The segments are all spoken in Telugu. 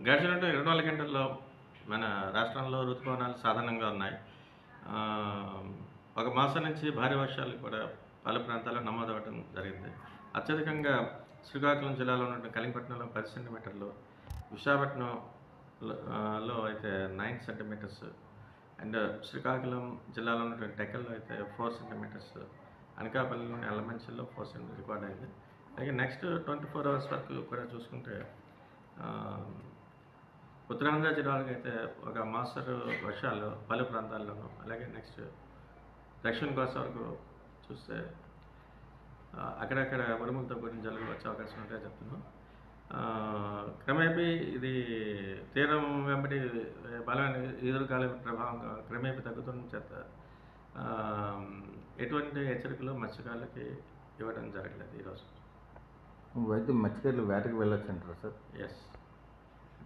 గడిచిన 24 గంటల్లో మన రాష్ట్రంలో ఋతుపవనాలు సాధారణంగా ఉన్నాయి. ఒక మాసం నుంచి భారీ వర్షాలు కూడా పలు ప్రాంతాల్లో నమోదవ్వడం జరిగింది. అత్యధికంగా శ్రీకాకుళం జిల్లాలో ఉన్న కలింగపట్నంలో 10 సెంటీమీటర్లు, విశాఖపట్నంలో అయితే 9 సెంటీమీటర్స్ అండ్ శ్రీకాకుళం జిల్లాలో ఉన్నటువంటి టెక్కల్లో అయితే 4 సెంటీమీటర్స్, అనకాపల్లిలోని ఎల్లమంచిలో 4 సెంటీమీటర్ రికార్డ్ అయింది. అలాగే నెక్స్ట్ 24 అవర్స్ వరకు కూడా చూసుకుంటే ఉత్తరాంధ్ర జిల్లాలకు అయితే ఒక మోస్తరు వర్షాలు పలు ప్రాంతాల్లోనూ, అలాగే నెక్స్ట్ దక్షిణ కోస్తా వరకు చూస్తే అక్కడక్కడ ఉరుములతో కూడిన జల్లులు వచ్చే అవకాశం ఉంటే చెప్తున్నాం. క్రమేపీ ఇది తీరం వెంబడి బలమైన ఈదురుగాలి ప్రభావం క్రమేపీ తగ్గుతున్న చేత ఎటువంటి హెచ్చరికలు మత్స్యకారులకి ఇవ్వడం జరగలేదు ఈరోజు. అయితే మత్స్యకారులు వేటకు వెళ్ళొచ్చు అంటారా సార్? ఎస్,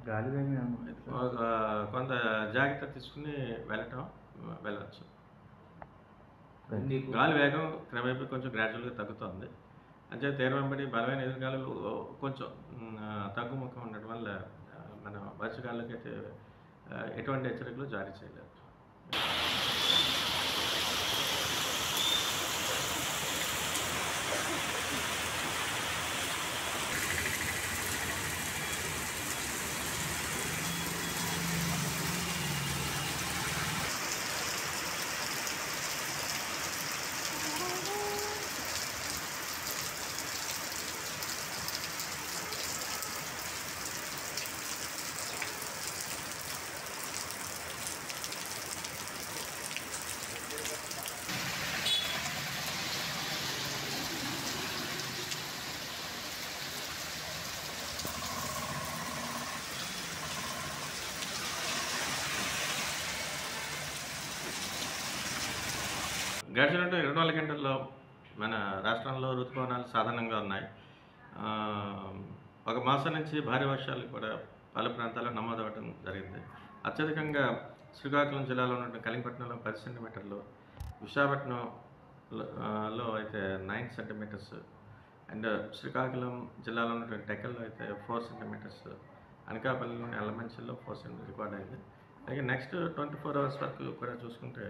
గాలి కొంత జాగ్రత్త తీసుకుని వెళ్ళవచ్చు. గాలి వేగం క్రమేపీ కొంచెం గ్రాడ్యువల్గా తగ్గుతుంది. అంటే తీరం వెంబడి బలమైన ఎదురుగాలులు కొంచెం తగ్గుముఖం ఉండడం వల్ల మన మత్స్యకారులకి అయితే ఎటువంటి హెచ్చరికలు జారీ చేయలేదు. గడిచిన 24 గంటల్లో మన రాష్ట్రంలో ఋతుపవనాలు సాధారణంగా ఉన్నాయి. ఒక మాసం నుంచి భారీ వర్షాలు కూడా పలు ప్రాంతాల్లో నమోదవ్వడం జరిగింది. అత్యధికంగా శ్రీకాకుళం జిల్లాలో ఉన్న కలింగపట్నంలో 10 సెంటీమీటర్లు, విశాఖపట్నంలో అయితే 9 సెంటీమీటర్స్ అండ్ శ్రీకాకుళం జిల్లాలో ఉన్నటువంటి టెక్కల్లో అయితే 4 సెంటీమీటర్స్, అనకాపల్లిలోని ఎల్లమంచిలో 4 సెంటీమీటర్ రికార్డ్ అయింది. అలాగే నెక్స్ట్ 24 అవర్స్ వరకు కూడా చూసుకుంటే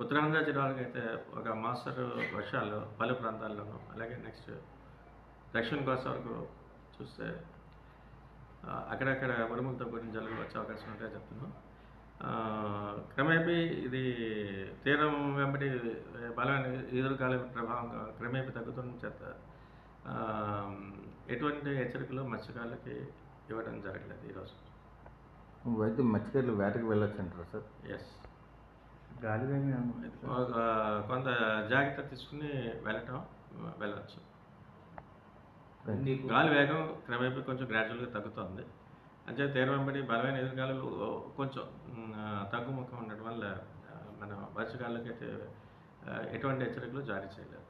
ఉత్తరాంధ్ర జిల్లాలకు అయితే ఒక మోస్తరు వర్షాలు పలు ప్రాంతాల్లోనూ, అలాగే నెక్స్ట్ దక్షిణ కోస్తా వరకు చూస్తే అక్కడక్కడ ఉరుములతో కూడిన జల్లులు వచ్చే అవకాశం ఉంటే చెప్తున్నాం. క్రమేపీ ఇది తీరం వెంబడి బలమైన ఈదురుగాలి ప్రభావం క్రమేపీ తగ్గుతున్న చేత ఎటువంటి హెచ్చరికలు మత్స్యకారులకి ఇవ్వడం జరగలేదు ఈరోజు. అయితే మత్స్యకారులు వేటకు వెళ్ళొచ్చు అంటారా సార్? ఎస్, గాలి కొంత జాగ్రత్త తీసుకుని వెళ్ళవచ్చు. గాలి వేగం క్రమేపీ కొంచెం గ్రాడ్యువల్గా తగ్గుతుంది. అంటే తీరం వెంబడి బలమైన ఎదురుగాలులు కొంచెం తగ్గుముఖం ఉండడం వల్ల మన మత్స్యకారులకి అయితే ఎటువంటి హెచ్చరికలు జారీ చేయలేదు.